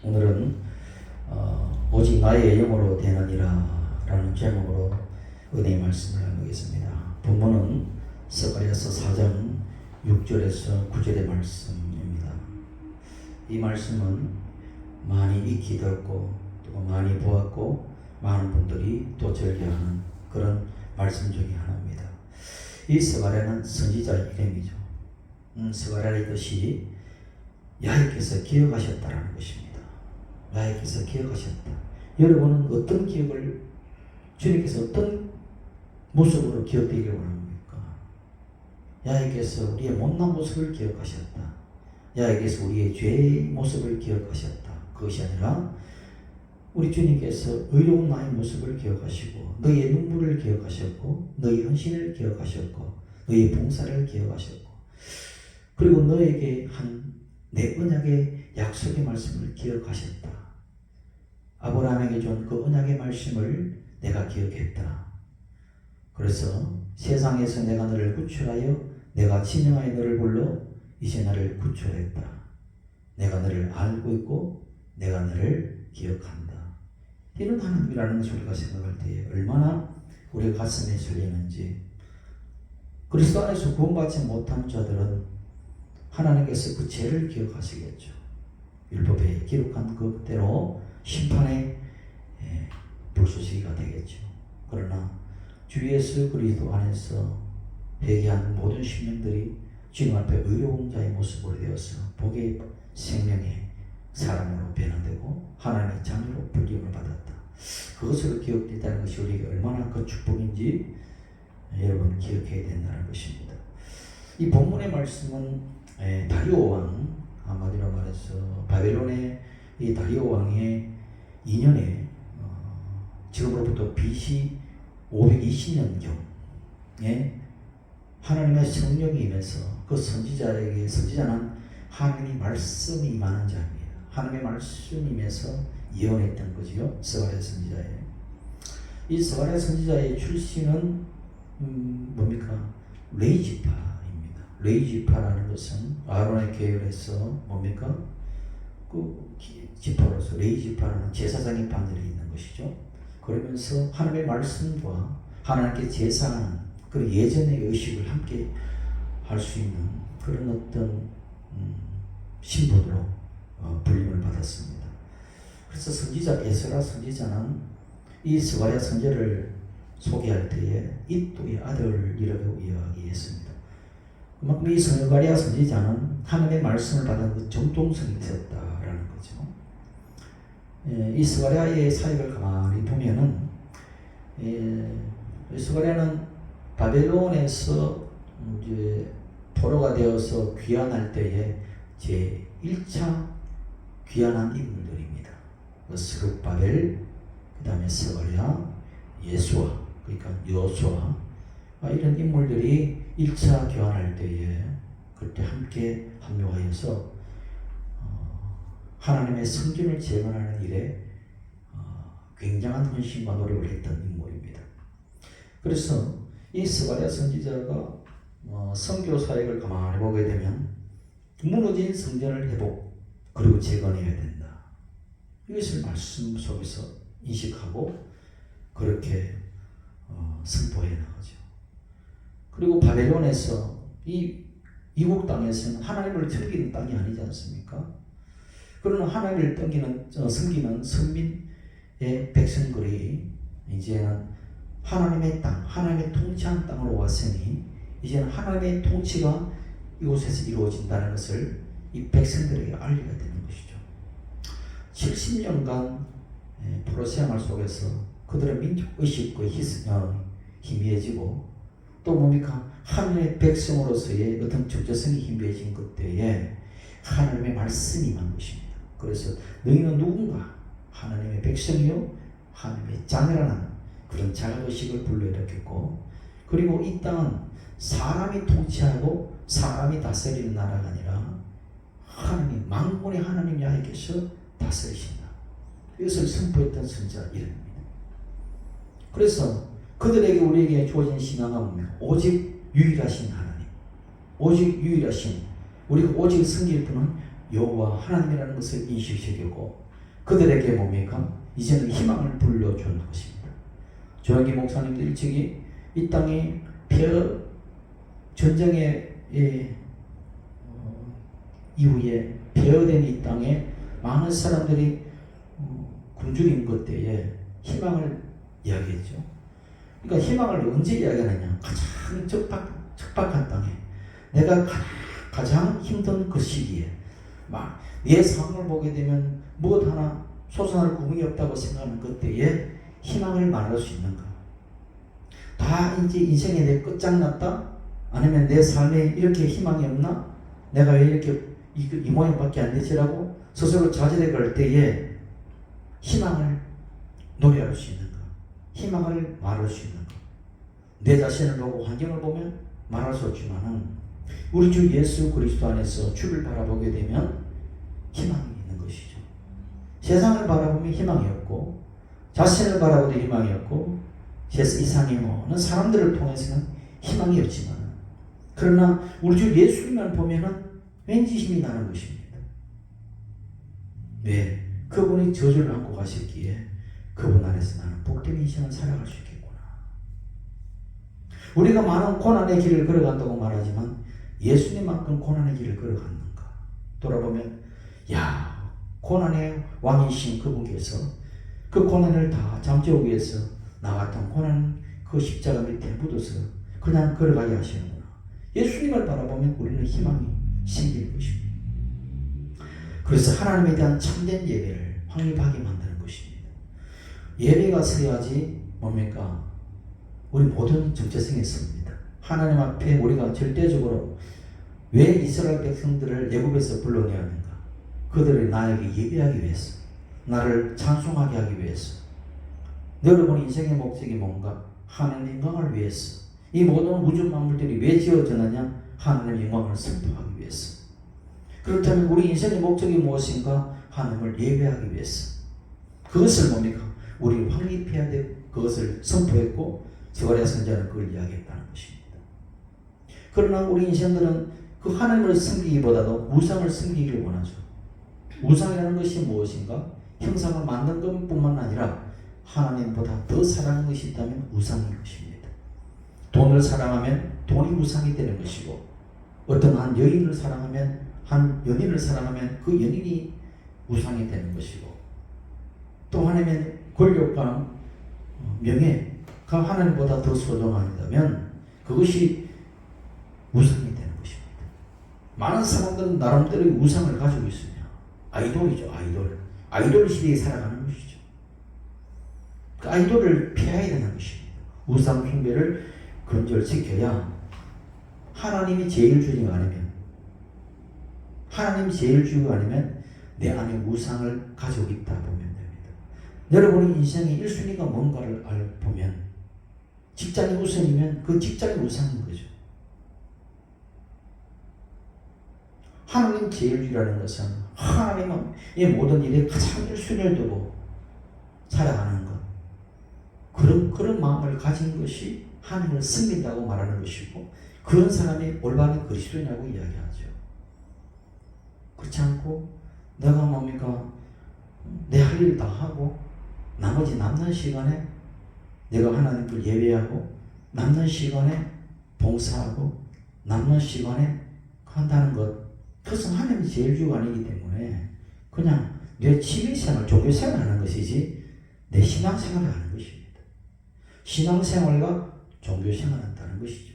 오늘은 오직 나의 영으로 되느니라 라는 제목으로 은혜의 말씀을 나누겠습니다. 본문은 스가랴서 4장 6절에서 9절의 말씀입니다. 이 말씀은 많이 익히 들었고 또 많이 보았고 많은 분들이 또 즐겨하는 그런 말씀 중에 하나입니다. 이 스가랴는 선지자의 이름이죠. 스가랴의 뜻이 야훼께서 기억하셨다라는 것입니다. 야훼께서 기억하셨다. 여러분은 어떤 기억을, 주님께서 어떤 모습으로 기억되기를 원합니까? 야훼께서 우리의 못난 모습을 기억하셨다. 야훼께서 우리의 죄의 모습을 기억하셨다. 그것이 아니라 우리 주님께서 의로운 나의 모습을 기억하시고 너희의 눈물을 기억하셨고 너희 헌신을 기억하셨고 너희의 봉사를 기억하셨고 그리고 너에게 한 내 언약의 약속의 말씀을 기억하셨다. 아브라함에게 준 그 언약의 말씀을 내가 기억했다. 그래서 세상에서 내가 너를 구출하여 내가 진영하여 너를 불러 이제 나를 구출했다. 내가 너를 알고 있고 내가 너를 기억한다. 이런 하나님이라는 것을 우리가 생각할 때에 얼마나 우리의 가슴에 설레는지. 그리스도 안에서 구원받지 못한 자들은 하나님께서 그 죄를 기억하시겠죠. 율법에 기록한 그대로 심판의 불쏘시개가 되겠죠. 그러나 주 예수 그리스도 안에서 회개한 모든 심령들이 주님 앞에 의로운 자의 모습으로 되어서 복의 생명의 사람으로 변화되고 하나님의 자녀로 불림을 받았다. 그것으로 기억됐다는 것이 우리에게 얼마나 그 축복인지 여러분 기억해야 된다는 것입니다. 이 본문의 말씀은 다리오 왕, 한마디로 말해서 바벨론의 이 다리오 왕의 2년에 지금으로부터 BC 520년경에 하나님의 성령이 임해서 그 선지자는 하나님의 말씀이 임하는 자입니다. 하나님의 말씀이 임해서 예언했던 거지요. 스가랴 선지자의. 이 스가랴 선지자의 출신은 뭡니까? 레이지파입니다. 레이지파라는 것은 아론의 계열에서 뭡니까? 그 지파로서 레이지파라는 제사장의 반열에 있는 것이죠. 그러면서 하나님의 말씀과 하나님께 제사하는 그 예전의 의식을 함께 할 수 있는 그런 어떤 신분으로 불림을 받았습니다. 그래서 선지자 에스라 선지자는 이 스가랴 선지자를 소개할 때에 이또의 아들이라고 이야기했습니다. 그만큼 이 스가랴 선지자는 하나님의 말씀을 받은 그 정통성이 있었다라는 거죠. 이 스가랴의 사역을 가만히 보면은 스가랴는 바벨론에서 이제 포로가 되어서 귀환할 때에 제 1차 귀환한 인물들입니다. 스룹바벨, 그 다음에 스가랴, 예수아, 그러니까 여호수아, 이런 인물들이 1차 교환할 때에 그때 함께 합류하여서 하나님의 성전을 재건하는 일에 굉장한 헌신과 노력을 했던 인물입니다. 그래서 이 스가랴 선지자가 선교 사역을 가만히 보게 되면 무너진 성전을 회복 그리고 재건해야 된다. 이것을 말씀 속에서 인식하고 그렇게 선포해 나가죠. 그리고 바벨론에서 이 이국 땅에서는 하나님을 섬기는 땅이 아니지 않습니까? 그러나 하나님을 섬기는 선민의 백성들이 이제는 하나님의 땅, 하나님의 통치한 땅으로 왔으니 이제는 하나님의 통치가 이곳에서 이루어진다는 것을 이 백성들에게 알려야 되는 것이죠. 70년간 포로 생활 속에서 그들의 민족 의식과 희미해지고 또 뭡니까? 하나님의 백성으로서의 어떤 적재성이 희미해진 그때에 하나님의 말씀이 임한 것입니다. 그래서 너희는 누군가? 하나님의 백성이요 하나님의 자녀라는 그런 자각의식을 불러일으켰고 그리고 이 땅은 사람이 통치하고 사람이 다스리는 나라가 아니라 하나님, 만군의 하나님 야훼께서 다스리신다. 이것을 선포했던 선지자 이름입니다. 그래서 그들에게 우리에게 주어진 신앙은 뭡니까? 오직 유일하신 하나님, 오직 유일하신 우리가 오직 섬길 분은 여호와 하나님이라는 것을 인식시키고 그들에게 뭡니까? 이제는 희망을 불러주는 것입니다. 조영기 목사님도 일찍이 이 땅에 전쟁의 이후에 폐허된 이 땅에 많은 사람들이 굶주린 것 때에 희망을 이야기했죠. 그러니까 희망을 언제 이야기하느냐? 가장 척박한 땅에, 내가 가장 힘든 그 시기에 막 내 상황을 보게 되면 무엇 하나 솟아날 구멍이 없다고 생각하는 그때에 희망을 말할 수 있는가? 다 이제 인생에 내 끝장났다? 아니면 내 삶에 이렇게 희망이 없나? 내가 왜 이렇게 이 모양밖에 안 되지라고 스스로 좌절해 갈 때에 희망을 노래할 수 있는가? 희망을 말할 수 있는가? 내 자신을 보고 환경을 보면 말할 수 없지만은 우리 주 예수 그리스도 안에서 주를 바라보게 되면 희망이 있는 것이죠. 세상을 바라보면 희망이 없고, 자신을 바라보도 희망이 없고, 세상의 모든 사람들을 통해서는 희망이 없지만, 그러나 우리 주 예수님만 보면은 왠지 힘이 나는 것입니다. 왜? 그분이 저주를 안고 가셨기에 그분 안에서 나는 복된 인생을 살아갈 수 있겠구나. 우리가 많은 고난의 길을 걸어간다고 말하지만 예수님만큼 고난의 길을 걸어갔는가? 돌아보면 고난의 왕이신 그분께서 그 고난을 다 잠재우기 위해서 나 같은 고난 그 십자가 밑에 묻어서 그냥 걸어가게 하시는구나. 예수님을 바라보면 우리는 희망이 생기는 것입니다. 그래서 하나님에 대한 참된 예배를 확립하게 만드는 것입니다. 예배가 서야지 뭡니까? 우리 모든 정체성이 있습니다. 하나님 앞에 우리가 절대적으로 왜 이스라엘 백성들을 애굽에서 불러내었는가? 그들을 나에게 예배하기 위해서, 나를 찬송하게 하기 위해서. 여러분 인생의 목적이 뭔가? 하나님의 영광을 위해서. 이 모든 우주 만물들이 왜 지어졌느냐? 하나님의 영광을 선포하기 위해서. 그렇다면 우리 인생의 목적이 무엇인가? 하나님을 예배하기 위해서. 그것을 뭡니까? 우리 확립해야 될 그것을 선포했고 스가랴 선지자는 그걸 이야기했다는 것입니다. 그러나 우리 인생들은 그 하나님을 섬기기보다도 우상을 섬기기를 원하죠. 우상이라는 것이 무엇인가? 형상을 만든 것뿐만 아니라 하나님보다 더 사랑하는 것이 있다면 우상인 것입니다. 돈을 사랑하면 돈이 우상이 되는 것이고, 어떤 한 여인을 사랑하면, 한 연인을 사랑하면 그 연인이 우상이 되는 것이고, 또 하나님의 권력과 명예가 하나님보다 더 소중하다면 그것이 우상이 되는 것입니다. 많은 사람들은 나름대로 우상을 가지고 있으며 아이돌이죠. 아이돌 시대에 살아가는 것이죠. 그 아이돌을 피해야 되는 것입니다. 우상 숭배를 근절시켜야 하나님이 제일 주인이 아니면, 하나님이 제일 주인이 아니면 내 안에 우상을 가지고 있다 보면 됩니다. 여러분의 인생의 1순위가 뭔가를 보면 직장이 우선이면 그 직장이 우상인 거죠. 하나님 제일주의라는 것은 하나님의 모든 일에 가장 1순위를 두고 살아가는 것. 그런 마음을 가진 것이 하나님을 섬긴다고 말하는 것이고, 그런 사람이 올바른 그리스도인이라고 이야기하죠. 그렇지 않고 내가 뭡니까? 내 할 일 다 하고 나머지 남는 시간에 내가 하나님을 예배하고 남는 시간에 봉사하고 남는 시간에 한다는 것, 그것은 하나님이 제일 주가 아니기 때문에 그냥 내 취미생활, 종교생활 하는 것이지 내 신앙생활을 하는 것입니다. 신앙생활과 종교생활을 한다는 것이죠.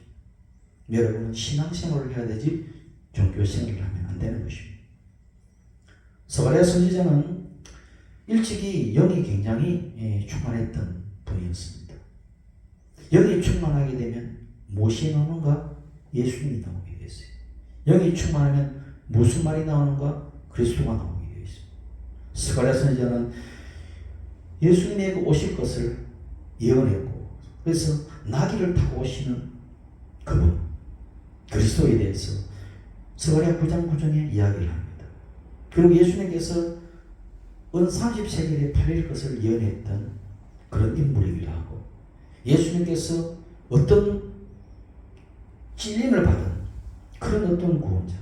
여러분은 신앙생활을 해야 되지 종교생활을 하면 안 되는 것입니다. 스가랴 선지자는 일찍이 영이 굉장히 충만했던 분이었습니다. 영이 충만하게 되면 무엇이 나오는가? 예수님이 나오게 됐어요. 영이 충만하면 무슨 말이 나오는가? 그리스도가 나오게 되어 있습니다. 스가랴 선지자는 예수님이 오실 것을 예언했고, 그래서 나귀를 타고 오시는 그분 그리스도에 대해서 스가랴 9장 9절에 이야기를 합니다. 그리고 예수님께서 은 30세겔에 팔릴 것을 예언했던 그런 인물이기도 하고, 예수님께서 어떤 찔림을 받은 그런 어떤 구원자,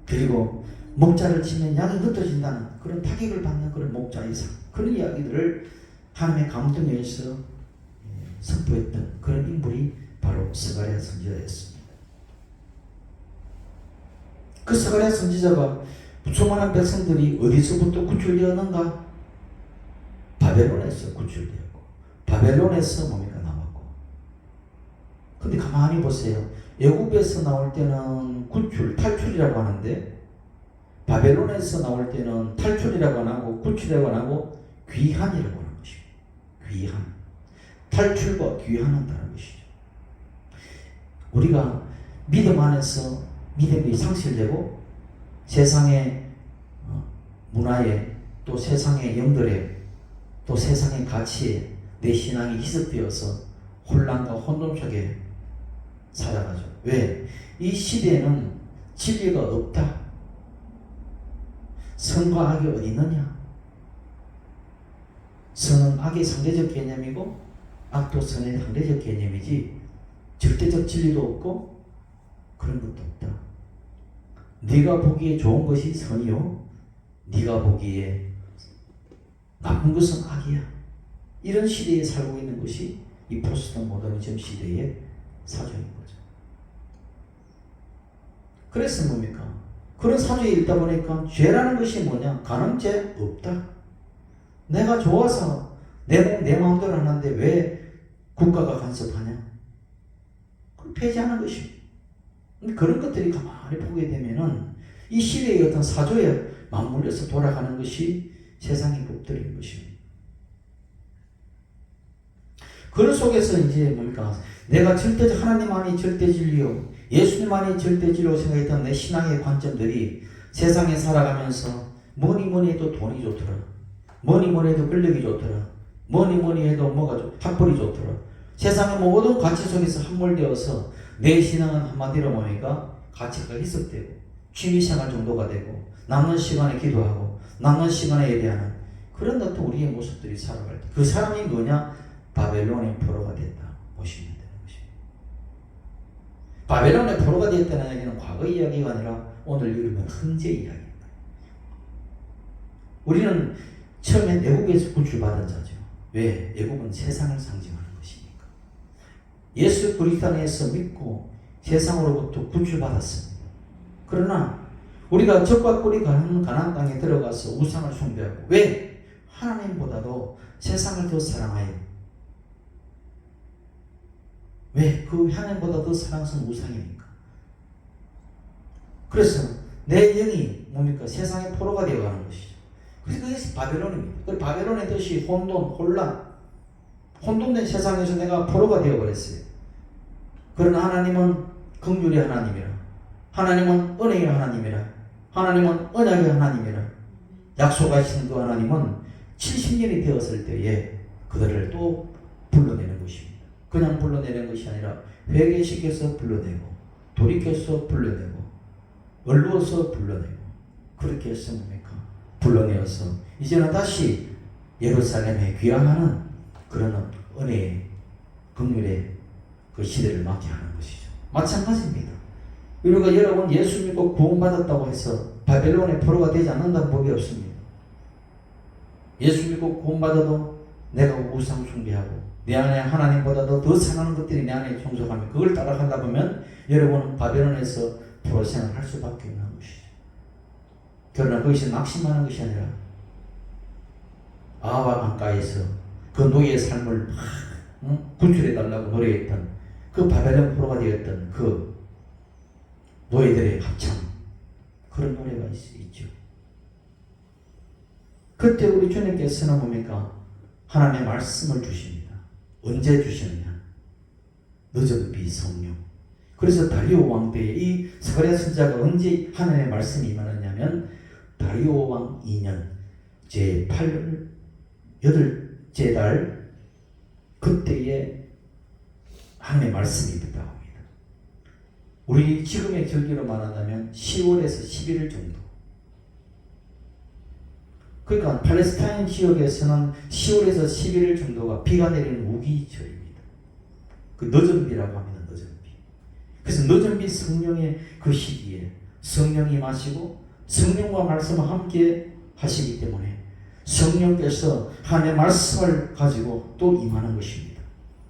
그리고 목자를 치면 양이 흩어진다는 그런 타격을 받는 그런 목자의 삶, 그런 이야기들을 하나님의 감동에 의해서 선포했던 그런 인물이 바로 스가랴 선지자였습니다. 그 스가랴 선지자가 수많은 백성들이 어디서부터 구출되었는가? 바벨론에서 구출되었고, 바벨론에서 뭡니까? 나왔고. 근데 가만히 보세요. 애굽에서 나올 때는 구출, 탈출이라고 하는데, 바벨론에서 나올 때는 탈출이라고 안 하고 구출이라고 안 하고 귀환이라고 하는 것입니다. 귀환. 탈출과 귀환은 다른 것이죠. 우리가 믿음 안에서 믿음이 상실되고 세상의 문화에 또 세상의 영들에 또 세상의 가치에 내 신앙이 희석되어서 혼란과 혼돈 속에 살아가죠. 왜? 이 시대에는 진리가 없다. 선과 악이 어디 있느냐? 선은 악의 상대적 개념이고 악도 선의 상대적 개념이지 절대적 진리도 없고 그런 것도 없다. 네가 보기에 좋은 것이 선이요 네가 보기에 나쁜 것은 악이야. 이런 시대에 살고 있는 것이 이 포스트 모더니즘 시대의 사정인 거죠. 그래서 뭡니까? 그런 사주에 있다 보니까 죄라는 것이 뭐냐? 가늠죄 없다. 내가 좋아서 내 마음대로 하는데 왜 국가가 간섭하냐? 그걸 폐지하는 것입니다. 그런 것들이 가만히 보게 되면은 이 시대의 어떤 사조에 맞물려서 돌아가는 것이 세상의 법들인 것입니다. 그런 속에서 이제 뭡니까? 내가 절대적 하나님만이 절대 진리요, 예수님만이 절대 진리로 생각했던 내 신앙의 관점들이 세상에 살아가면서 뭐니 해도 돈이 좋더라. 뭐니 해도 권력이 좋더라. 뭐니 해도 학벌이 좋더라. 세상의 모든 가치 속에서 함몰되어서 내 신앙은 한마디로 뭡니까? 가치가 희석되고 취미생활 정도가 되고 남는 시간에 기도하고 남는 시간에 예배하는 그런 어떤 우리의 모습들이 살아갈 때 그 사람이 뭐냐? 바벨론의 포로가 됐다 보시면 되는 것입니다. 바벨론의 포로가 됐다는 얘기는 과거 이야기가 아니라 오늘 이르면 현재 이야기입니다. 우리는 처음에 애국에서 구출받은 자죠. 왜? 애국은 세상을 상징하는 것이니까. 예수 그리스도 안에서 믿고 세상으로부터 구출받았습니다. 그러나 우리가 적과 꿀이 가는 가나안 땅에 들어가서 우상을 숭배하고 왜? 하나님보다도 세상을 더 사랑하여 왜? 그 하나님보다 더 사랑스러운 우상입니까? 그래서 내 영이 뭡니까? 세상의 포로가 되어가는 것이죠. 그래서 그것이 바벨론입니다. 그 바벨론의 뜻이 혼돈, 혼란, 혼돈된 세상에서 내가 포로가 되어버렸어요. 그러나 하나님은 긍휼의 하나님이라, 하나님은 은혜의 하나님이라, 하나님은 언약의 하나님이라, 약속하신 그 하나님은 70년이 되었을 때에 그들을 또 불러내는 것입니다. 그냥 불러내는 것이 아니라 회개시켜서 불러내고 돌이켜서 불러내고 얼루어서 불러내고 그렇게 해서 뭡니까? 불러내어서 이제는 다시 예루살렘에 귀환하는 그런 은혜의 긍휼의 그 시대를 맞게 하는 것이죠. 마찬가지입니다. 우리가 여러분 예수 믿고 구원받았다고 해서 바벨론의 포로가 되지 않는다는 법이 없습니다. 예수 믿고 구원받아도 내가 우상 숭배하고 내 안에 하나님보다도 더 사랑하는 것들이 내 안에 종속하면 그걸 따라가다 보면 여러분은 바벨론에서 포로 생활을 할 수밖에 없는 것이죠. 그러나 그것이 낙심하는 것이 아니라 아와 강가에서 그 노예의 삶을 구출해달라고 노래했던 그 바벨론 포로가 되었던 그 노예들의 합창, 그런 노래가 있죠. 그때 우리 주님께서는 뭡니까? 하나님의 말씀을 주십니다. 언제 주셨냐? 늦은 비 성령. 그래서 다리오 왕 때에 이 스가랴 선지자가 언제 하나님의 말씀이 임하느냐면 다리오 왕 2년 제8월 8째 달 그때에 하나님의 말씀이 있다고 합니다. 우리 지금의 절기로 말한다면 10월에서 11월 정도. 그러니까 팔레스타인 지역에서는 10월에서 11월 정도가 비가 내리는 우기철입니다. 그 늦은 비라고 합니다. 늦은 비. 그래서 늦은 비 성령의 그 시기에 성령이 마시고 성령과 말씀을 함께 하시기 때문에 성령께서 하나님의 말씀을 가지고 또 임하는 것입니다.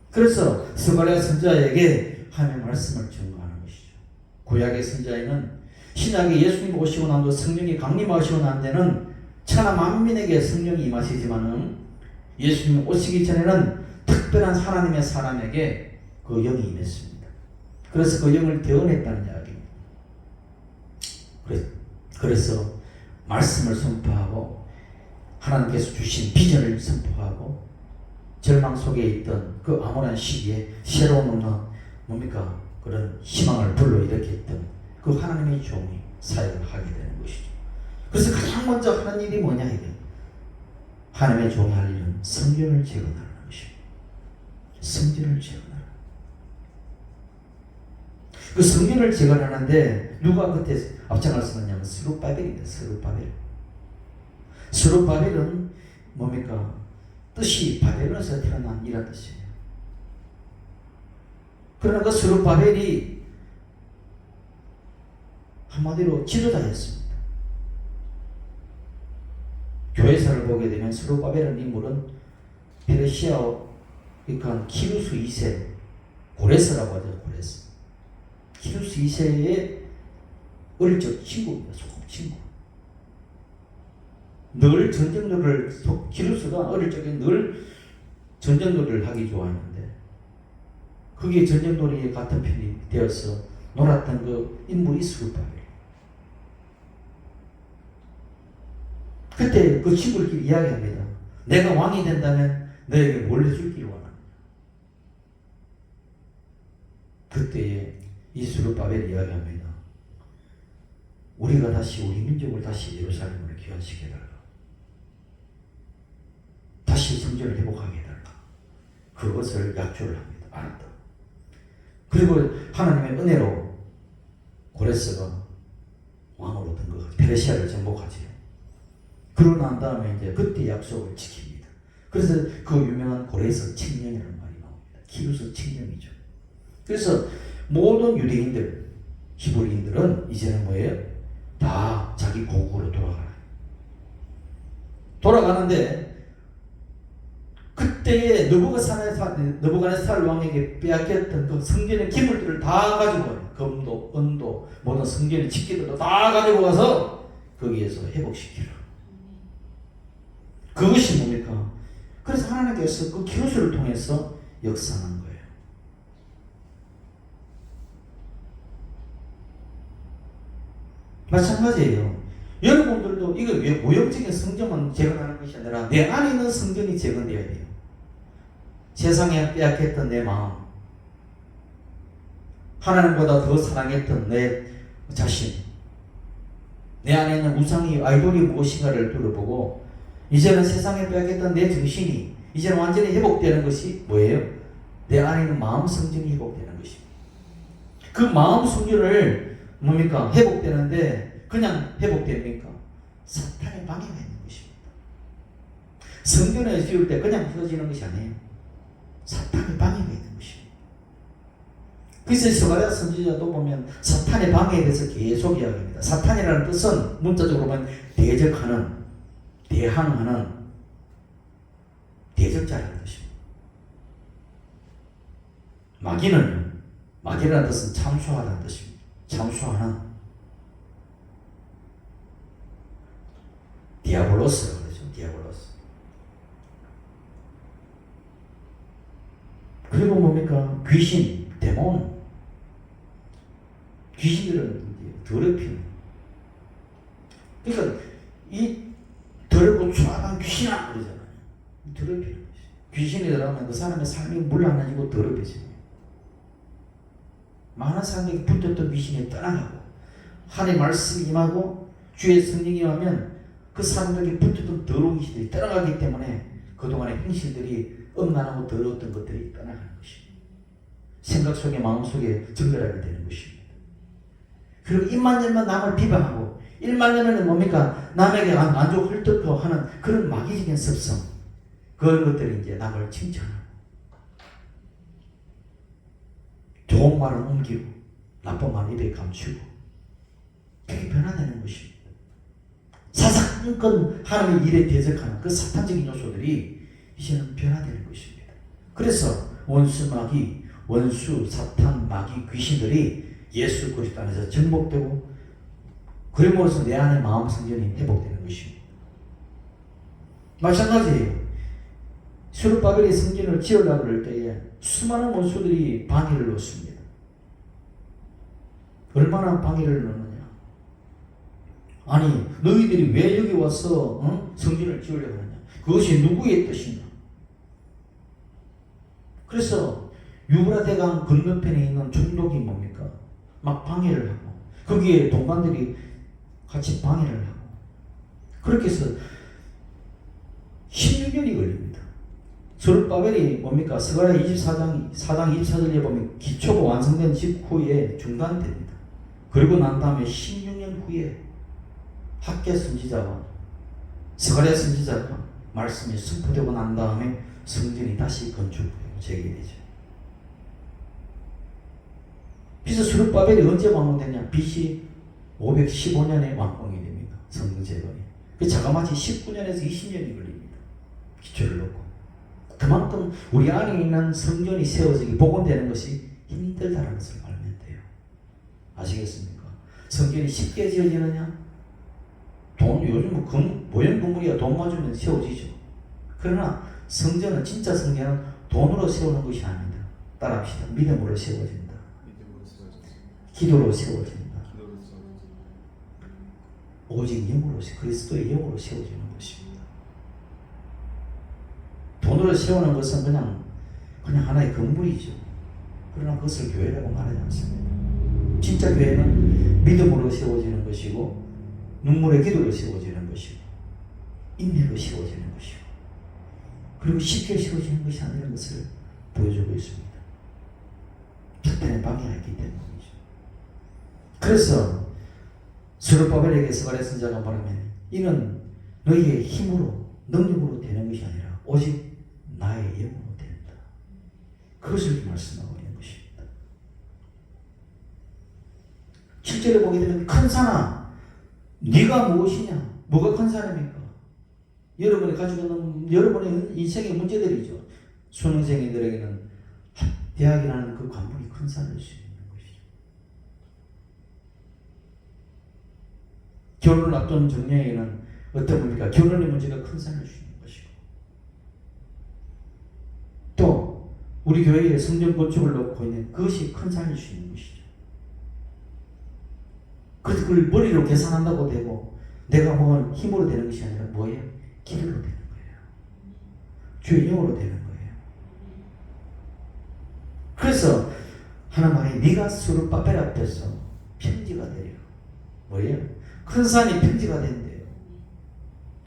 그래서 스가랴 선지자에게 하나님의 말씀을 증거하는 것이죠. 구약의 선지자에는 신약에 예수님 오시고 난 후 성령이 강림하시고 난 데는 천하 만민에게 성령이 임하시지만은 예수님 오시기 전에는 특별한 하나님의 사람에게 그 영이 임했습니다. 그래서 그 영을 대언했다는 이야기입니다. 그래서 말씀을 선포하고 하나님께서 주신 비전을 선포하고 절망 속에 있던 그 암울한 시기에 새로운 뭡니까? 그런 희망을 불러일으켰던 그 하나님의 종이 사역을 하게 되는 것이죠. 그래서 가장 먼저 하는 일이 뭐냐 이게 하나님의 종이 할 일은 성전을 재건하는 것입니다. 성전을 재건하는. 그 성전을 재건하는데 누가 그때 앞장을 서느냐면 스룹바벨입니다. 스룹바벨은 뭡니까? 뜻이 바벨론에서 태어난 이란 뜻이에요. 그러나 그 스룹바벨이 한마디로 지도자였습니다. 교회사를 보게 되면 스룹바벨이라는 인물은 페르시아 그러니까 키루스 2세 고레스라고 하죠. 고레스. 키루스 2세의 어릴 적 친구입니다. 소꿉 친구. 늘 전쟁놀이를 키루스가 어릴 적에 늘 전쟁놀이를 하기 좋아했는데 그게 전쟁놀이에 같은 편이 되어서 놀았던 그 인물이 스룹바벨. 그때 그 친구들끼리 이야기합니다. 내가 왕이 된다면 너에게 뭘 해줄기를 원한다. 그때에 이 스룹바벨이 이야기합니다. 우리가 다시 우리 민족을 다시 예루살렘으로 귀환시켜달라. 다시 성전을 회복하게 해달라. 그것을 약조를 합니다. 알았다. 그리고 하나님의 은혜로 고레스가 왕으로 된 것, 페르시아를 정복하지요. 그러고 난 다음에 이제 그때 약속을 지킵니다. 그래서 그 유명한 고레스 칙령이라는 말이 나옵니다. 키루스 칙령이죠. 그래서 모든 유대인들, 히브리인들은 이제는 뭐예요? 다 자기 고국으로 돌아가는데 그때의 느부갓네살 왕에게 빼앗겼던 그 성전의 기물들을 다 가지고 와요. 금도, 은도, 모든 성전의 집기들도 다 가지고 가서 거기에서 회복시키라. 그것이 뭡니까? 그래서 하나님께서 그 키루스를 통해서 역사하는 거예요. 마찬가지예요. 여러분들도 이거 왜 모형적인 성전만 재건하는 것이 아니라 내 안에 있는 성전이 재건되어야 돼요. 세상에 빼앗겼던 내 마음, 하나님보다 더 사랑했던 내 자신, 내 안에 있는 우상이 아이돌이 무엇인가를 들어보고 이제는 세상에 빼앗겼던 내 정신이 이제는 완전히 회복되는 것이 뭐예요? 내 안에 있는 마음 성전이 회복되는 것입니다. 그 마음 성전을 뭡니까? 회복되는데 그냥 회복됩니까? 사탄의 방해가 있는 것입니다. 성전을 지을 때 그냥 지어지는 것이 아니에요. 사탄의 방해가 있는 것입니다. 그래서 스가랴 선지자도 보면 사탄의 방해에 대해서 계속 이야기합니다. 사탄이라는 뜻은 문자적으로 보면 대적하는, 대항하는 대적자라는 뜻입니다. 마귀라는 뜻은 참수하라는 뜻입니다. 참수하는 디아볼로스라고 그러죠. 디아볼로스. 그리고 뭡니까? 귀신, 데몬. 귀신들은 더럽히는. 그러니까 이 더럽고 추악한 귀신아 그러잖아요. 더럽히는 것이. 귀신이 들어가면 그 사람의 삶이 물러나지고 더럽혀집니다. 많은 사람들이 붙었던 귀신이 떠나가고 하나님의 말씀이 임하고 주의 성령이 임하면 그 사람들이 붙었던 더러운 귀신들이 떠나가기 때문에 그동안의 행실들이 음란하고 더러웠던 것들이 떠나가는 것입니다. 생각 속에 마음 속에 정결하게 되는 것입니다. 그리고 입만 열면 남을 비방하고 입만 열면 뭡니까? 남에게 만족 헐떡하고 하는 그런 마귀적인 습성, 그런 것들이 이제 남을 칭찬하고 좋은 말은 옮기고 나쁜 말은 입에 감추고 그게 변화되는 것입니다. 사사건건 하나님의 일에 대적하는 그 사탄적인 요소들이 이제는 변화되는 것입니다. 그래서 원수, 사탄, 마귀, 귀신들이 예수 그리스도 안에서 정복되고 그림으로써 내 안의 마음 성전이 회복되는 것입니다. 마찬가지예요. 스룹바벨이 성전을 지으려고 할 때에 수많은 원수들이 방해를 놓습니다. 얼마나 방해를 놓느냐. 아니 너희들이 왜 여기 와서 성전을 지으려고 하느냐. 그것이 누구의 뜻이냐. 그래서 유브라데강 건너편에 있는 총독이 뭡니까? 막 방해를 하고 거기에 동관들이 같이 방해를 하고 그렇게 해서 16년이 걸립니다. 스룹바벨이 뭡니까? 스가랴 4장 24절에 보면 기초가 완성된 직후에 중단됩니다. 그리고 난 다음에 16년 후에 학개 선지자와 스가랴 선지자가 말씀이 선포되고 난 다음에 성전이 다시 건축되고 재개되죠. 그래서 스룹바벨이 언제 완공됐냐? BC 515년에 완공이 됩니다. 성전 재건이. 그 자그마치 19년에서 20년이 걸립니다. 기초를 놓고. 그만큼 우리 안에 있는 성전이 세워지기 복원되는 것이 힘들다는 것을 알면 돼요. 아시겠습니까? 성전이 쉽게 지어지느냐? 요즘 모형 건물이야 돈 맞으면 세워지죠. 그러나 성전은 진짜 성전은 돈으로 세우는 것이 아닙니다. 따라합시다. 믿음으로 세워진다. 기도로 세워진다. 오직 영으로 그리스도의 영으로 세워지는 것입니다. 돈으로 세우는 것은 그냥 하나의 건물이죠. 그러나 그것을 교회라고 말하지 않습니다. 진짜 교회는 믿음으로 세워지는 것이고 눈물의 기도로 세워지는 것이고 인내로 세워지는 것이고 그리고 쉽게 세워지는 것이 아니라는 것을 보여주고 있습니다. 적단에 방해하기 때문이죠. 그래서 스룹바벨에게 스가랴 선지자가 말하면 이는 너희의 힘으로 능력으로 되는 것이 아니라 오직 나의 영으로 된다. 그것을 말씀하고 있는 것입니다. 7절에 보게 되면 큰 산아 네가 무엇이냐? 뭐가 큰 산입니까? 여러분이 가지고 있는 여러분의 인생의 문제들이죠. 수능생들에게는 대학이라는 그 관문이 큰 산일 수 있는 것이죠. 결혼을 앞둔 정년에는 어떤 겁니까? 결혼의 문제가 큰 산일 수 있는 것이고 또 우리 교회에 성전 건축을 놓고 있는 그것이 큰 산일 수 있는 것이죠. 그걸 머리로 계산한다고 되고 내가 뭐 힘으로 되는 것이 아니라 뭐예요? 기도로 되는 거예요. 주의 영으로 되는 거예요. 그래서 하나님 말이 네가 스룹바벨 앞에서 평지가 되리라. 뭐예요? 큰 산이 평지가 된대요.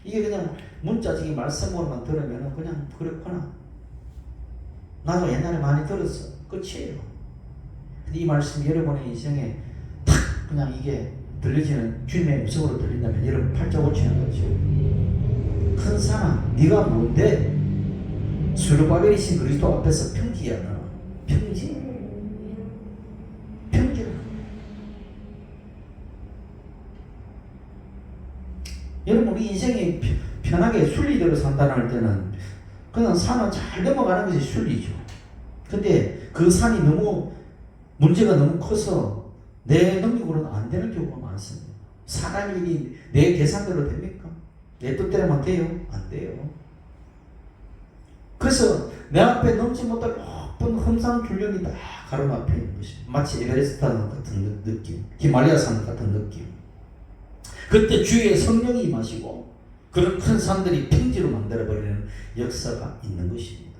이게 그냥 문자적인 말씀으로만 들으면 그냥 그렇구나. 나도 옛날에 많이 들었어. 끝이에요. 근데 이 말씀이 여러분의 인생에 탁 그냥 이게 들리지는 주님의 음성으로 들린다면 여러분 팔자고 치는 거죠. 큰 산아 네가 뭔데? 스룹바벨이신 그리스도 앞에서 평지야. 너. 평지라. 여러분 우리 인생이 편하게 순리대로 산다는 할 때는 그냥 산은 잘 넘어가는 것이 순리죠. 근데 그 산이 너무 문제가 너무 커서 내 능력으로는 안 되는 경우가 많습니다. 사람이 내 계산대로 됩니까? 내 뜻대로만 돼요? 안 돼요. 그래서 내 앞에 넘지 못할 높은 험산 균령이 딱 가로막혀 있는 것이 마치 에베레스트 같은 느낌, 히말라야산 같은 느낌. 그때 주의 성령이 임하시고 그런 큰 산들이 평지로 만들어버리는 역사가 있는 것입니다.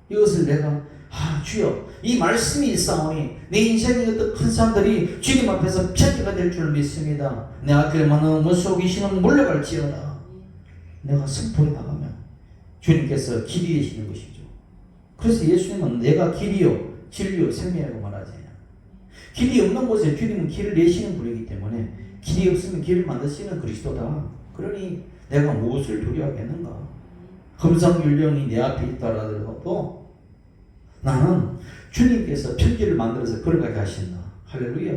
이것을 내가 주여 이 말씀이 있사오니 내 인생의 어떤 큰 산들이 주님 앞에서 평지가 될 줄 믿습니다. 내 앞길에 많은 무서워 귀신은 물러갈지어다. 내가 선포해 나가면 주님께서 길이 되시는 것이죠. 그래서 예수님은 내가 길이요 진리요 생명이라고 말하지. 길이 없는 곳에 주님은 길을 내시는 분이기 때문에 길이 없으면 길을 만드시는 그리스도다. 그러니 내가 무엇을 두려워하겠는가? 험상윤령이 내 앞에 있다라도 나는 주님께서 편지를 만들어서 걸어가게 하신다. 할렐루야.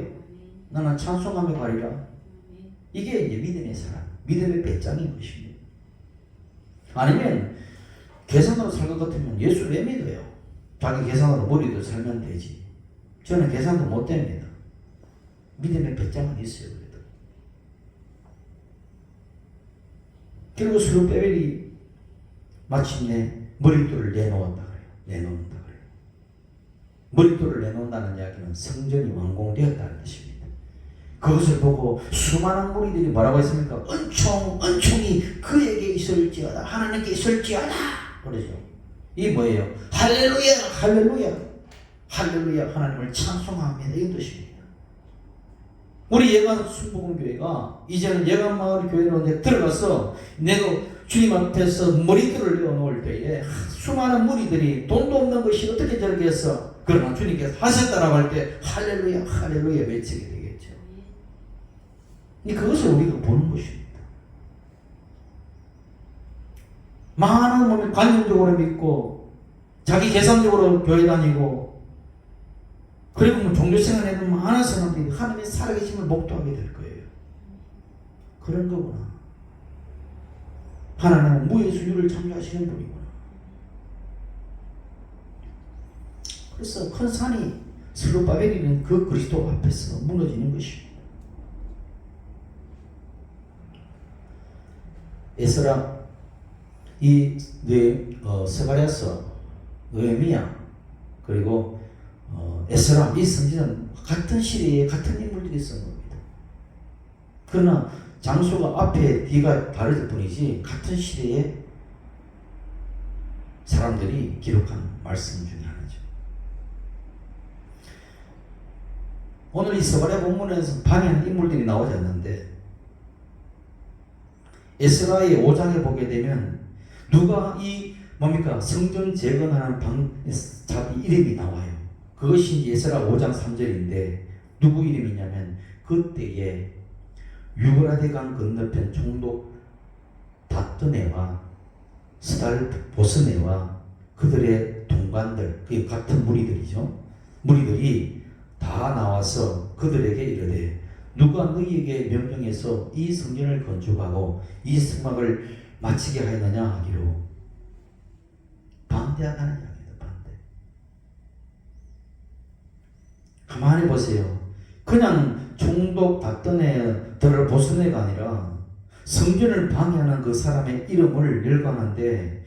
나는 찬송하며 가리라. 이게 이제 믿음의 사람. 믿음의 배짱인 것입니다. 아니면 계산으로 살 것 같으면 예수를 왜 믿어요? 자기 계산으로 머리도 살면 되지. 저는 계산도 못 됩니다. 믿음의 배짱은 있어요. 그래도. 그리고 스룹바벨이 마침내 머릿돌을 내놓았다 그래요. 내놓는다 그래요. 머릿돌을 내놓는다는 이야기는 성전이 완공되었다는 뜻입니다. 그것을 보고 수많은 무리들이 뭐라고 했습니까? 은총이 그에게 있을지어다. 하나님께 있을지어다. 그러죠. 이게 뭐예요? 할렐루야, 할렐루야, 할렐루야, 하나님을 찬송합니다. 이 뜻입니다. 우리 예관 순복음교회가 이제는 예관마을 교회로 들어가서 내가 주님 앞에서 머리들을 내어놓을 때에 수많은 무리들이 돈도 없는 것이 어떻게 저렇게 해서 그러나 주님께서 하셨다라고 할 때 할렐루야, 할렐루야 외치게 되겠죠. 그것을 우리가 보는 것입니다. 많은 몸을 관념적으로 믿고 자기 계산적으로 교회 다니고 그리고 뭐 종교생활 해도 많은 사람들이 하나님의 살아계심을 목도하게 될 거예요. 그런 거구나. 하나님은 무예수유를 창조하시는 분이구나. 그래서 큰 산이 스룹바벨이는 그 그리스도 앞에서 무너지는 것입니다. 에스라 스가랴서, 느헤미야 그리고 에스라 이 선지자는 같은 시대에 같은 인물들이 쓴 겁니다. 그러나 장소가 앞에 뒤가 다를 뿐이지 같은 시대에 사람들이 기록한 말씀 중에 하나죠. 오늘 이 스가랴 본문에서 방해한 인물들이 나오지 않는데 에스라의 5장에 보게 되면 누가 이 뭡니까 성전 재건하는 자기 이름이 나와요. 그것이 에스라 5장 3절인데 누구 이름이냐면 그때에 유브라데 강 건너편 총독 다뜨네와 스달 보스네와 그들의 동반들 그 같은 무리들이죠. 무리들이 다 나와서 그들에게 이르되 누가 너희에게 명령해서 이 성전을 건축하고 이 성막을 마치게 하였느냐 하기로 반대하다는 이야기입니다. 반대. 가만히 보세요. 그냥 총독 다뜨네들을 보스네가 아니라 성전을 방해하는 그 사람의 이름을 열거하는데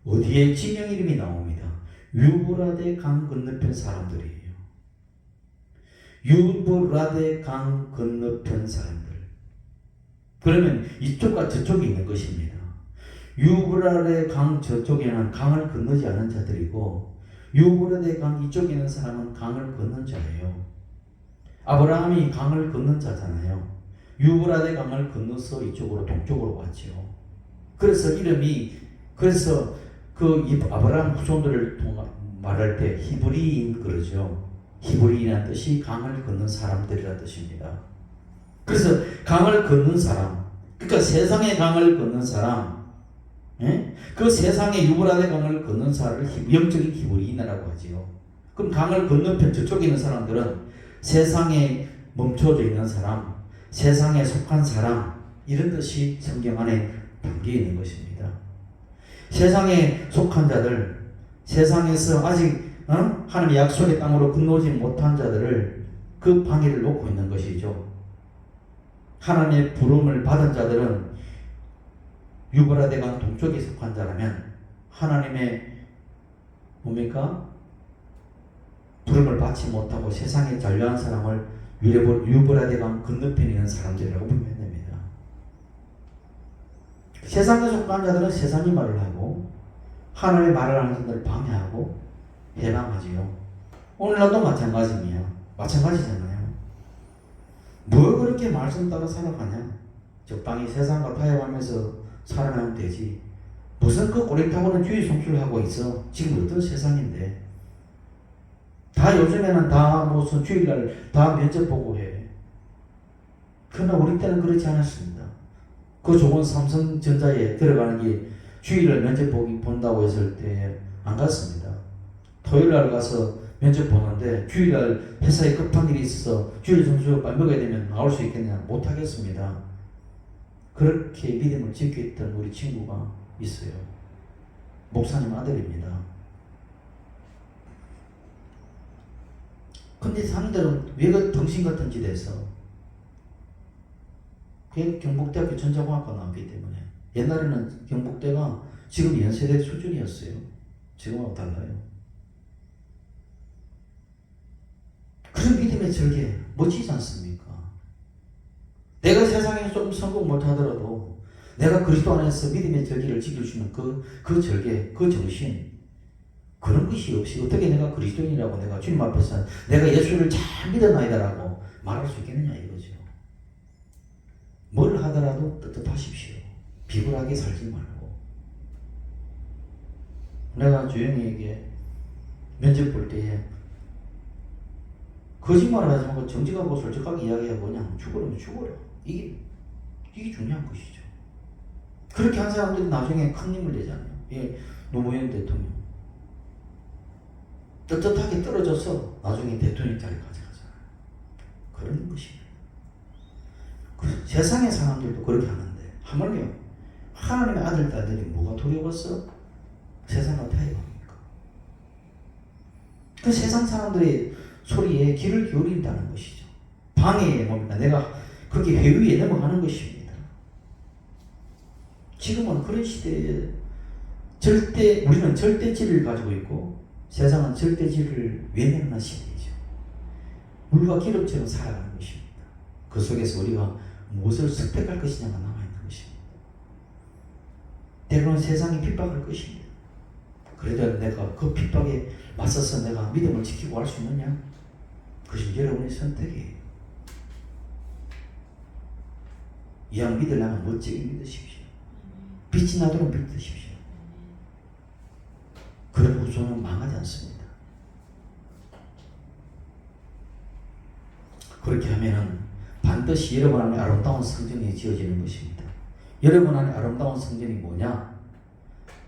어디에 지명 이름이 나옵니다. 유브라데 강 건너편 사람들이에요. 유브라데 강 건너편 사람들. 그러면 이쪽과 저쪽이 있는 것입니다. 유브라데 강 저쪽에는 강을 건너지 않은 자들이고 유브라데 강 이쪽에 있는 사람은 강을 건넌 자예요. 아브라함이 강을 건넌 자잖아요. 유브라데 강을 건너서 이쪽으로 동쪽으로 왔죠. 그래서 이름이 그래서 그 아브라함 후손들을 말할 때 히브리인 그러죠. 히브리인이라는 뜻이 강을 건넌 사람들이라는 뜻입니다. 그래서 강을 건넌 사람, 그러니까 세상의 강을 건넌 사람, 그 세상의 유브라데 강을 건넌 사람을 영적인 히브리인이라고 하지요. 그럼 강을 건너편 저쪽에 있는 사람들은 세상에 멈춰져 있는 사람, 세상에 속한 사람 이런 뜻이 성경 안에 담겨 있는 것입니다. 세상에 속한 자들, 세상에서 아직 하나님의 약속의 땅으로 건너오지 못한 자들을 그 방해를 놓고 있는 것이죠. 하나님의 부름을 받은 자들은 유브라데 강 동쪽에 속한 자라면 하나님의 뭡니까? 부름을 받지 못하고 세상에 잔류한 사람을 유브라데 강 건너편에 있는 사람들이라고 보면 됩니다. 세상에 속한 자들은 세상의 말을 하고 하나님의 말을 하는 자들을 방해하고 해방하지요. 오늘날도 마찬가지잖아요. 뭘 그렇게 말씀 따라 살아가냐? 적당히 세상과 타협하면서 살아가면 되지. 무슨 그 꼬리타고는 주의 송출을 하고 있어. 지금 어떤 세상인데. 다 요즘에는 다 무슨 주일날 다 면접 보고 해. 그러나 우리 때는 그렇지 않았습니다. 그 좋은 삼성전자에 들어가는 게 주일날 면접 본다고 했을 때 안 갔습니다. 토요일날 가서 면접 보는데 주일날 회사에 급한 일이 있어서 주일 점수 빨리 먹어야 되면 나올 수 있겠냐? 못 하겠습니다. 그렇게 믿음을 지켰던 우리 친구가 있어요. 목사님 아들입니다. 근데 사람들은 왜 그 덩신 같은 지대에서 그 경북대학교 전자공학과 나왔기 때문에 옛날에는 경북대가 지금 연세대 수준이었어요. 지금하고 달라요. 그런 믿음의 절개 멋지지 않습니까? 내가 세상에 좀 성공 못하더라도 내가 그리스도 안에서 믿음의 절개를 지킬 수 있는 그 절개, 그 정신, 그런 것이 없이 어떻게 내가 그리스도인이라고 내가 주님 앞에서 내가 예수를 잘 믿어나이다라고 말할 수 있겠느냐 이거죠. 뭘 하더라도 떳떳하십시오. 비굴하게 살지 말고. 내가 주영이에게 면접 볼 때에 거짓말을 하지 말고 정직하고 솔직하게 이야기하고 그냥 죽으라면 죽어라. 이게 중요한 것이죠. 그렇게 한 사람들이 나중에 큰 힘을 내잖아요. 예, 노무현 대통령. 떳떳하게 떨어져서 나중에 대통령 자리 가져가잖아요. 그런 것입니다. 세상의 사람들도 그렇게 하는데 하물며 하나님의 아들, 딸들이 뭐가 두려웠어? 세상과 타협합니까? 그 세상 사람들의 소리에 귀를 기울인다는 것이죠. 방해에 뭡니까? 내가 거기 회유에 넘어가는 것입니다. 지금은 그런 시대에 우리는 절대지를 가지고 있고 세상은 절대지를 외면하는 시대이죠. 물과 기름처럼 살아가는 것입니다. 그 속에서 우리가 무엇을 습득할 것이냐가 남아있는 것입니다. 때로는 세상이 핍박할 것입니다. 그래도 내가 그 핍박에 맞서서 내가 믿음을 지키고 할 수 있느냐? 그것이 여러분의 선택이에요. 이왕 믿으려면 멋지게 믿으십시오. 빛이 나도록 믿으십시오. 그런 후손은 망하지 않습니다. 그렇게 하면은 반드시 여러분 안에 아름다운 성전이 지어지는 것입니다. 여러분 안에 아름다운 성전이 뭐냐?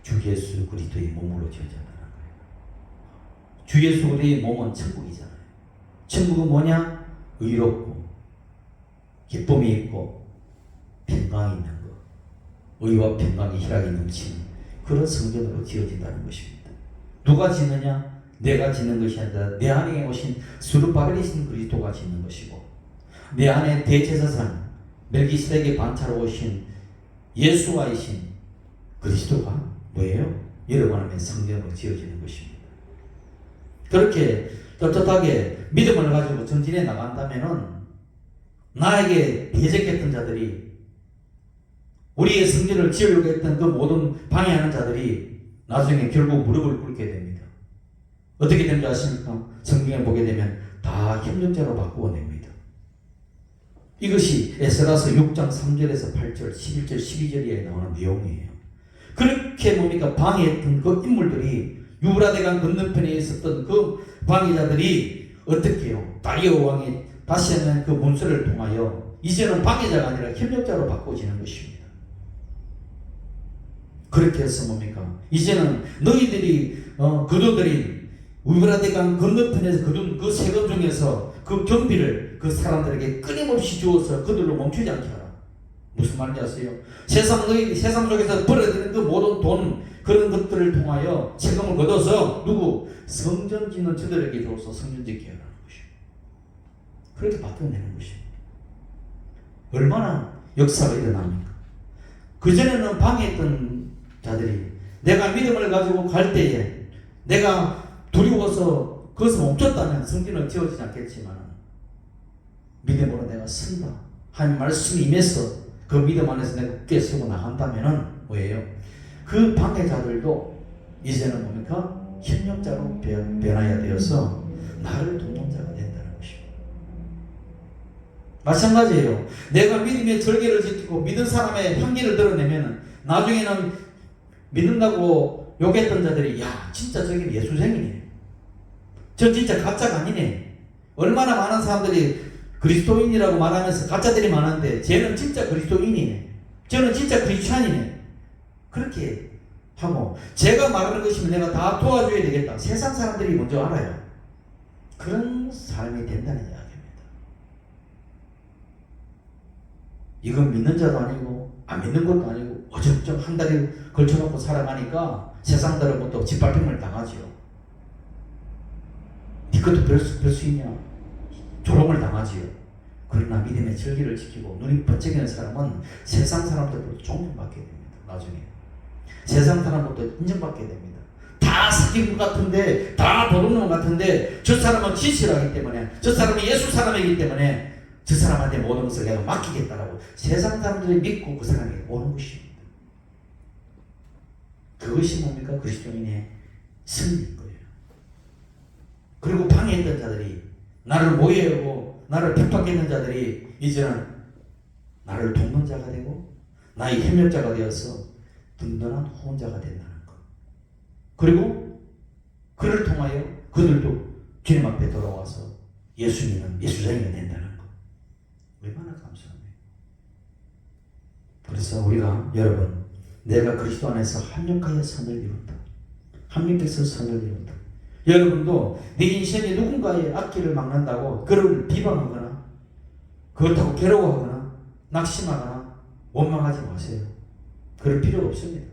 주 예수 그리스도의 몸으로 지어졌다는 거예요. 주 예수 그리스도의 몸은 천국이잖아요. 천국은 뭐냐? 의롭고 기쁨이 있고 평강이 있는 것, 의와 평강이 희락이 넘치는 그런 성전으로 지어진다는 것입니다. 누가 짓느냐? 내가 짓는 것이 아니라 내 안에 오신 스룹바벨이신 그리스도가 짓는 것이고 내 안에 대제사장 멜기세덱의 반차로 오신 예수와이신 그리스도가 뭐예요? 여러분 안에 성전으로 지어지는 것입니다. 그렇게 떳떳하게 믿음을 가지고 전진해 나간다면은 나에게 대적했던 자들이 우리의 성전을 지으려고 했던 그 모든 방해하는 자들이 나중에 결국 무릎을 꿇게 됩니다. 어떻게 되는지 아십니까? 성경에 보게 되면 다 협력자로 바꾸어 냅니다. 이것이 에스라서 6장 3절에서 8절, 11절, 12절에 나오는 내용이에요. 그렇게 뭡니까? 방해했던 그 인물들이 유브라데강 건너편에 있었던 그 방해자들이 어떻게 해요? 다리오 왕이 다시 하는 그 문서를 통하여 이제는 방해자가 아니라 협력자로 바꿔지는 것입니다. 그렇게 해서 뭡니까? 이제는 너희들이 그들이 유브라데강 건너편에서 거둔 그 세금 중에서 그 경비를 그 사람들에게 끊임없이 주어서 그들로 멈추지 않게 하라. 무슨 말인지 아세요? 세상 속에서 벌어지는 그 모든 돈 그런 것들을 통하여 세금을 걷어서 누구? 성전 짓는 저들에게 줘서 성전 짓게 하라는 것이에요. 그렇게 바꿔내는 것입니다. 얼마나 역사가 일어납니까? 그전에는 방해했던 자들이 내가 믿음을 가지고 갈 때에 내가 두려워서 그것을 멈췄다면 성전은 지어지지 않겠지만 믿음으로 내가 쓴다 하나님 말씀이 임해서 그 믿음 안에서 내가 굳게 서고 나간다면은 뭐예요? 그 방해자들도 이제는 뭡니까? 협력자로 변화해야 되어서 나를 돕는 자가 된다는 것입니다. 마찬가지예요. 내가 믿음의 절개를 지키고 믿은 사람의 향기를 드러내면 나중에는 믿는다고 욕했던 자들이 야 진짜 저기 예수생이네. 저 진짜 가짜가 아니네. 얼마나 많은 사람들이 그리스도인이라고 말하면서 가짜들이 많은데 쟤는 진짜 그리스도인이네. 저는 진짜 크리스찬이네. 그렇게 하고 제가 말하는 것이면 내가 다 도와줘야 되겠다. 세상 사람들이 먼저 알아요. 그런 삶이 된다는 이야기입니다. 이건 믿는 자도 아니고 안 믿는 것도 아니고 어정쩡 한 달에 걸쳐놓고 살아가니까 세상 사람부터 짓밟힘을 당하지요. 네 것도 별 수 있냐? 조롱을 당하지요. 그러나 믿음의 절기를 지키고 눈이 번쩍이는 사람은 세상 사람들로부터 존경받게 됩니다. 나중에 세상 사람부터 인정받게 됩니다. 다 사기꾼 같은데, 다 도둑놈 같은데, 저 사람은 진실하기 때문에, 저 사람은 예수 사람이기 때문에 저 사람한테 모든 것을 내가 맡기겠다라고 세상 사람들이 믿고 그 사람에게 오는 것입니다. 그것이 뭡니까? 그리스도인의 승리인 거예요. 그리고 방해했던 자들이, 나를 모해하고 나를 핍박했는 자들이 이제는 나를 돕는 자가 되고 나의 협력자가 되어서 든든한 후원자가 된다는 것. 그리고 그를 통하여 그들도 주님 앞에 돌아와서 예수님은 예수자가 된다는 것. 얼마나 감사합니까? 그래서 우리가 여러분, 내가 그리스도 안에서 합력하여 선을 이룬다. 합력해서 선을 이룬다. 여러분도 내 인생에 누군가의 앞길을 막는다고 그를 비방하거나 그렇다고 괴로워하거나 낙심하거나 원망하지 마세요. 그럴 필요가 없습니다.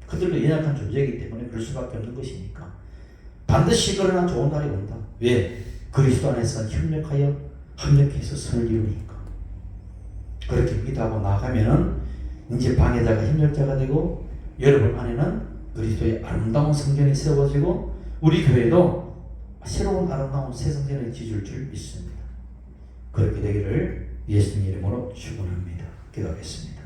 그들도 연약한 존재이기 때문에 그럴 수밖에 없는 것이니까 반드시 그러나 좋은 날이 온다. 왜? 그리스도 안에서 합력해서 선을 이루니까. 그렇게 기도하고 나가면은 이제 방해자가 협력자가 되고 여러분 안에는 그리스도의 아름다운 성전이 세워지고 우리 교회도 새로운 아름다운 새 성전을 지을 줄 믿습니다. 그렇게 되기를 예수님 이름으로 축원합니다. 기도하겠습니다.